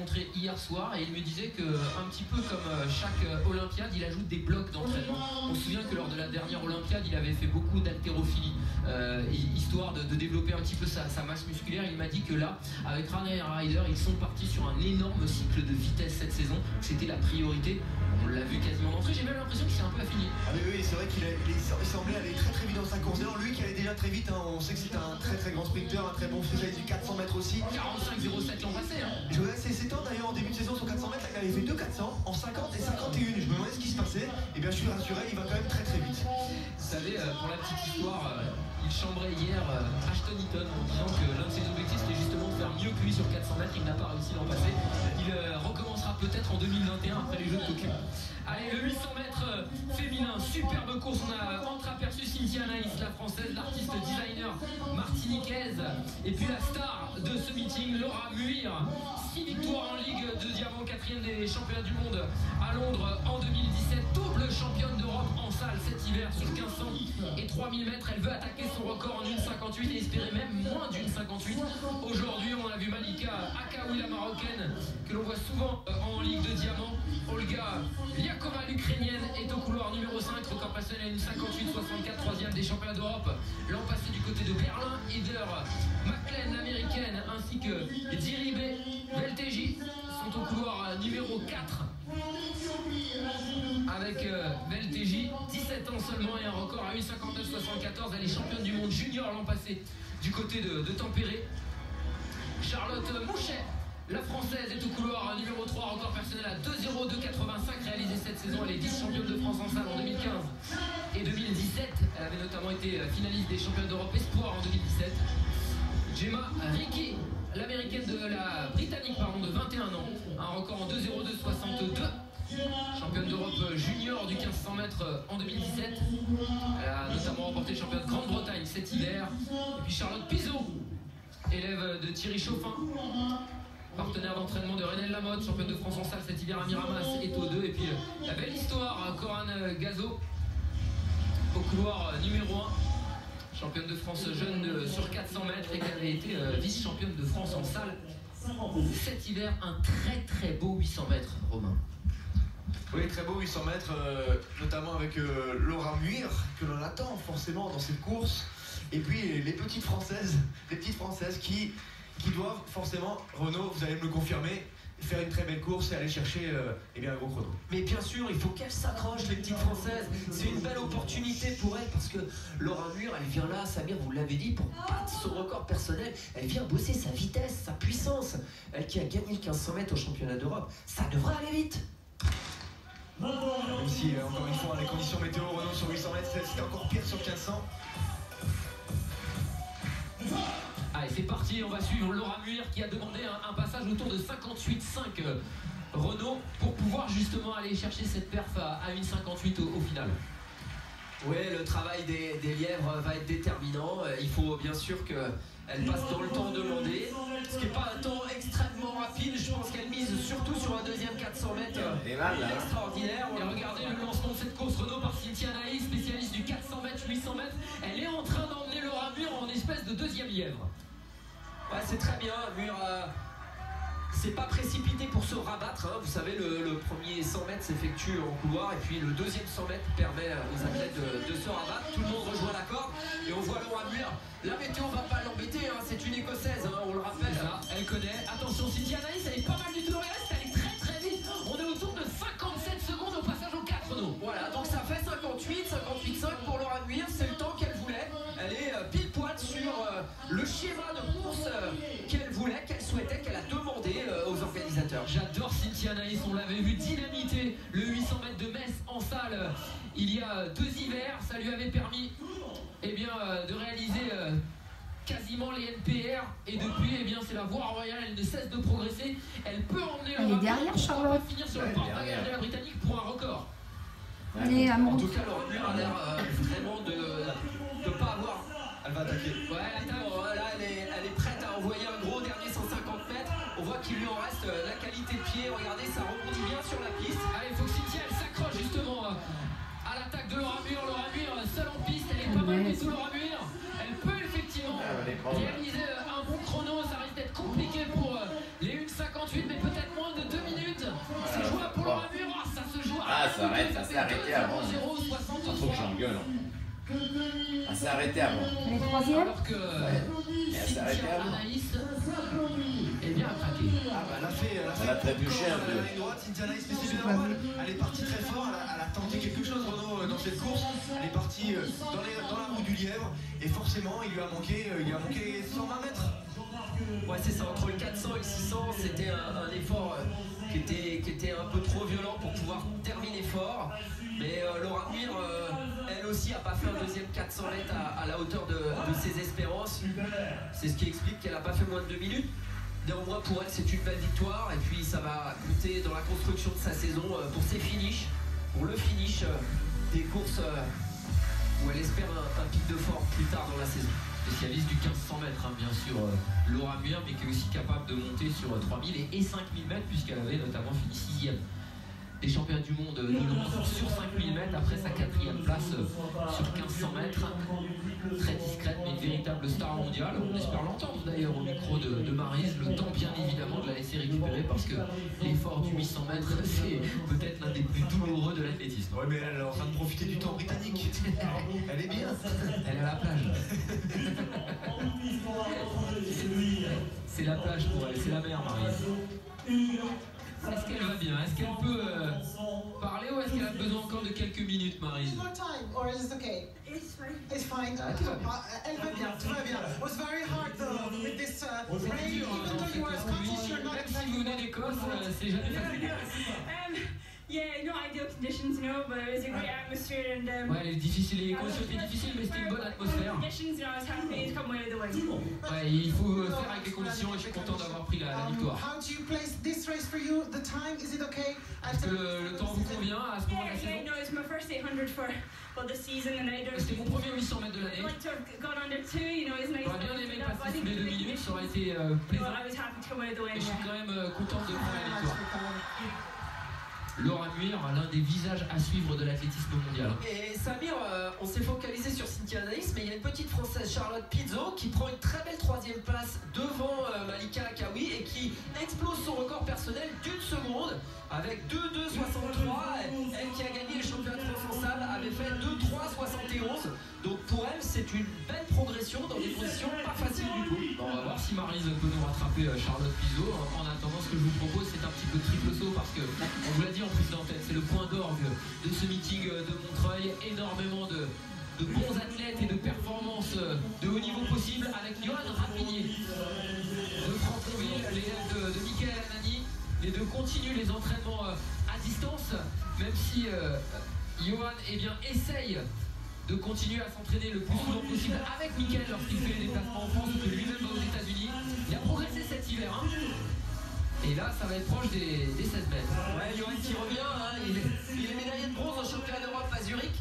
rencontré hier soir et il me disait que un petit peu comme chaque Olympiade, il ajoute des blocs d'entraînement. On se souvient que lors de la dernière Olympiade, il avait fait beaucoup d'haltérophilie, histoire de développer un petit peu sa masse musculaire. Il m'a dit que là, avec Ryan Ryder, ils sont partis sur un énorme cycle de vitesse cette saison. C'était la priorité. On l'a vu quasiment d'entrée. J'ai même l'impression qu'il s'est un peu affiné. Ah oui, c'est vrai qu'il semblait aller très vite dans sa course. D'ailleurs, lui qui allait déjà très vite, hein, on sait que c'est un très grand sprinter, un très bon spécialiste du 400 mètres aussi. 45,07 l'an passé. Hein. C'est temps d'ailleurs en début de saison sur 400 mètres, il avait fait 2 400 en 50 et 51. Je me demandais ce qui se passait. Et bien je suis rassuré, il va quand même très vite. Vous savez, pour la petite histoire, il chambrait hier Ashton Eaton en disant que l'un de ses objectifs c'était justement de faire mieux que lui sur 400 mètres. Il n'a pas réussi l'an passé. Il recommencera peut-être en 2021 après les Jeux de Tokyo. Allez, le 800 mètres féminin, superbe course. On a entreaperçu Cynthia Anaïs, la française, l'artiste designer martiniquaise. Et puis la star de ce meeting, Laura Muir. 6 victoires en Ligue de Diamant, 4e des championnats du monde à Londres en 2017. Double championne d'Europe en salle cet hiver sur 1500 et 3000 mètres. Elle veut attaquer son record en 1,58 et espérer même moins d'1,58. Aujourd'hui, on a vu Malika Akaoui, la marocaine, que l'on voit souvent en Ligue de Diamant. Olga Liakova, l'ukrainienne, est au couloir numéro 5, record personnel à 1,58,64, 3e des championnats d'Europe l'an passé du côté de Berlin. Heather McLean, l'américaine, ainsi que Diribe Velteji sont au couloir numéro 4 avec Velteji, 17 ans seulement et un record à 1,59,74. Elle est championne du monde junior l'an passé du côté de Tampere. Charlotte Mouchet, la française, est au couloir numéro 3, record personnel à 2,02,85 réalisé cette saison. Elle est vice-championne de France en salle en 2015 et 2017. Elle avait notamment été finaliste des championnats d'Europe Espoir en 2017. Gemma Ricci, l'américaine la britannique de 21 ans, un record en 2,02,62. Championne d'Europe junior du 1500 mètres en 2017. Elle a notamment remporté le championnat de Grande-Bretagne cet hiver. Et puis Charlotte Pizot, élève de Thierry Chauffin, partenaire d'entraînement de Renelle Lamotte, championne de France en salle cet hiver à Miramas, est au 2. Et puis la belle histoire, Coran Gazo, au couloir numéro 1, championne de France jeune sur 400 mètres et qui avait été vice-championne de France en salle cet hiver. Un très beau 800 mètres, Romain. Oui, très beau 800 mètres, notamment avec Laura Muir, que l'on attend forcément dans cette course. Et puis les petites françaises qui doivent forcément, Renaud, vous allez me le confirmer, faire une très belle course et aller chercher un gros chrono. Mais bien sûr, il faut qu'elles s'accrochent, les petites françaises. C'est une belle opportunité pour elles parce que Laura Muir, elle vient là, Samir, vous l'avez dit, pour battre son record personnel. Elle vient bosser sa vitesse, sa puissance. Elle qui a gagné le 1500 mètres au championnat d'Europe, ça devrait aller vite. Même si, encore une fois, les conditions météo, Renaud, sur 800 mètres, c'était encore pire sur 1500. Allez, c'est parti, on va suivre Laura Muir qui a demandé un passage autour de 58,5 Renaud pour pouvoir justement aller chercher cette perf à 1,58 au final. Oui, le travail des lièvres va être déterminant. Il faut bien sûr qu'elle passe dans le temps demandé, ce qui n'est pas un temps extrêmement rapide. Je pense qu'elle mise surtout sur un deuxième 400 mètres extraordinaire. Et regardez le lancement de cette course, Renaud, par Cynthia Anaïs, spécialiste du 400 mètres, 800 mètres. Elle est en train d'emmener Laura Muir en espèce de deuxième lièvre. Ouais, c'est très bien. Muir c'est pas précipité pour se rabattre. Hein. Vous savez, le premier 100 mètres s'effectue en couloir et puis le deuxième 100 mètres permet aux athlètes de se rabattre. Tout le monde rejoint la corde et on voit Laura Muir. La météo va pas l'embêter, hein. C'est une écossaise, hein, on le rappelle. Ça, elle connaît. Attention, Cynthia Anaïs, elle est pas mal du tout dans les restes, elle est très vite. On est autour de 57 secondes au passage au 4, Renaud. Voilà, donc ça fait 58,5 pour Laura Muir. C'est le temps qu'elle voulait. Elle est pile poil sur le schéma de course qu'elle voulait, qu'elle souhaitait, qu'elle a demandé aux organisateurs. J'adore Cynthia Anaïs, on l'avait vu dynamiter le 800 mètres de Metz en salle il y a 2 hivers. Ça lui avait permis de réaliser quasiment les NPR et depuis c'est la voie royale, elle ne cesse de progresser. Elle peut emmener elle est derrière Charlotte. Elle va finir sur le porte-bagages de la Britannique pour un record. Allez, en tout cas, Laura Muir a l'air vraiment de pas avoir. Elle va attaquer. Ouais, attends, là, elle est prête à envoyer un gros dernier 150 mètres. On voit qu'il lui en reste la qualité de pied. Regardez, ça rebondit bien sur la piste. Allez, il faut que Cynthia elle s'accroche justement à l'attaque de Laura Muir. Laura Muir, seule en piste, elle est pas mal du tout, Laura Muir. Elle peut effectivement réaliser un bon chrono. Ça risque d'être compliqué pour les 1,58, mais peut-être moins s'arrête, ça s'est arrêté avant. Il faut que j'engueule. Elle s'est arrêtée avant. Elle est troisième. Alors que Elle s'est arrêtée avant. Anaïs est bien craqué. Ah bah Elle a trébuché un peu. La ligne droite, Cynthia Anaïs, mais c'est bien normal. Elle est partie très fort, elle a tenté quelque chose, Renaud, dans cette course. Elle est partie dans la roue du lièvre et forcément il lui a manqué 120 mètres. Ouais, c'est ça, entre le 400 et le 600, c'était un effort qui était un peu trop violent pour pouvoir terminer fort. Mais Laura Muir, elle aussi, n'a pas fait un deuxième 400 mètres à la hauteur de ses espérances. C'est ce qui explique qu'elle n'a pas fait moins de 2 minutes. Néanmoins, pour elle, c'est une belle victoire. Et puis, ça va compter dans la construction de sa saison pour ses finishes, pour le finish des courses où elle espère un pic de forme plus tard dans la saison. Spécialiste du 1500 mètres, hein, bien sûr, Laura Muir, mais qui est aussi capable de monter sur 3000 et 5000 mètres, puisqu'elle avait notamment fini 6e des championnats du monde de long sur 5000 mètres, après sa 4e place sur 1500 mètres. Très discrète, mais une véritable star mondiale. On espère l'entendre d'ailleurs au micro de Maryse. Le temps, bien évidemment, de la laisser récupérer, parce que l'effort du 800 mètres, c'est peut-être l'un des plus douloureux de l'athlétisme. Ouais, mais elle est en train de profiter du temps britannique. Elle est bien. Elle est à la plage. C'est la plage pour elle, c'est la mer, Maryse. Est-ce qu'elle va bien? Est-ce qu'elle peut parler ou est-ce qu'elle a besoin encore de quelques minutes, Maryse? More time, or is it okay? It's fine. It's fine. tout va bien. Elle va bien, tout va bien. It was very hard though with this rain. C'est dur, Even though you are Scottish, you're not même si vous venez d'Écosse, c'est jamais facile. Yeah, not ideal conditions, you know, but it was a great atmosphere and Ouais, elle est difficile, les conditions étaient difficiles, mais c'était une bonne atmosphère. conditions, you know, I was happy to come away with the win. Ouais, il faut faire avec les conditions et je suis content d'avoir pris la victoire. How do you place this race for you? The time, is it okay? Est-ce que le temps vous convient à ce moment de la Yeah, saison? no, it's my first 800 for the season and I don't C'était mon premier 800 mètres de l'année. like to have gone under 2, you know, it's nice. J'aurais bien aimé but I passer sous think les 2 minutes, ça aurait été but plaisant. I was happy to come away with the win. Et je suis Yeah. quand même content de prendre la victoire. Laura Muir, l'un des visages à suivre de l'athlétisme mondial. Et Samir, on s'est focalisé sur Cynthia Anaïs, mais il y a une petite française, Charlotte Pizzo, qui prend une très belle 3e place devant Malika Akawi et qui explose son record personnel d'1 seconde avec 2,2,63. Elle qui a gagné le championnat de France en salle avait fait 2,3,71. Donc pour elle, c'est une belle progression dans des positions pas faciles du tout. Bon, on va voir si Maryse peut nous rattraper Charlotte Pizzo. En attendant, ce que je vous propose, c'est un petit peu de triple saut parce que, on vous l'a dit en prise d'antenne, c'est le point d'orgue de ce meeting de Montreuil. Énormément de bons athlètes et de performances de haut niveau possible avec Johan Rapinier de Franconville, l'élève de Michael Anani. Les deux continuent les entraînements à distance, même si Johan essaye de continuer à s'entraîner le plus souvent possible avec Michael lorsqu'il fait les déplacements en France, que lui-même va aux États-Unis. Il a progressé cet hiver, hein. Et là, ça va être proche des 16 mètres. Ouais, Johan qui revient, hein, il est médaillé de bronze au championnat d'Europe à Zurich.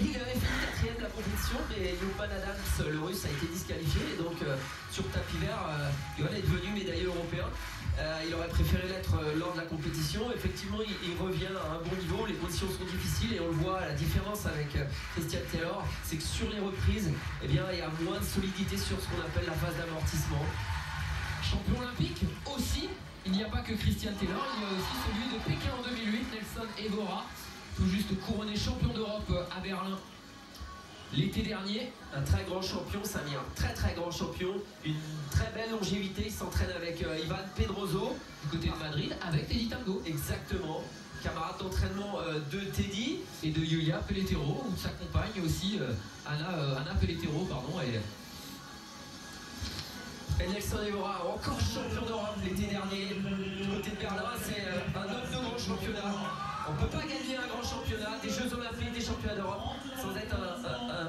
Et il avait fini 4e de la compétition, mais Johan Adams, le russe, a été disqualifié. Et donc, sur tapis vert, Johan est devenu médaillé européen. Il aurait préféré l'être lors de la compétition. Effectivement, il revient à un bon niveau. Les conditions sont difficiles et on le voit, la différence avec Christian Taylor, c'est que sur les reprises, eh bien, il y a moins de solidité sur ce qu'on appelle la phase d'amortissement. Champion olympique aussi. Il n'y a pas que Christian Taylor, il y a aussi celui de Pékin en 2008, Nelson Evora, tout juste couronné champion d'Europe à Berlin l'été dernier. Un très grand champion, Samir, très grand champion, une très belle longévité. Il s'entraîne avec Ivan Pedroso Du côté de Madrid, avec Teddy Tango. exactement, camarade d'entraînement de Teddy. Et de Yulia Pelletero, ou de sa compagne aussi, Anna Pelletero, pardon. Et Nelson Evora, encore champion d'Europe l'été dernier. Du côté de Berlin, c'est un homme de grand championnat. On ne peut pas gagner un grand championnat, des Jeux Olympiques, des championnats d'Europe, sans être un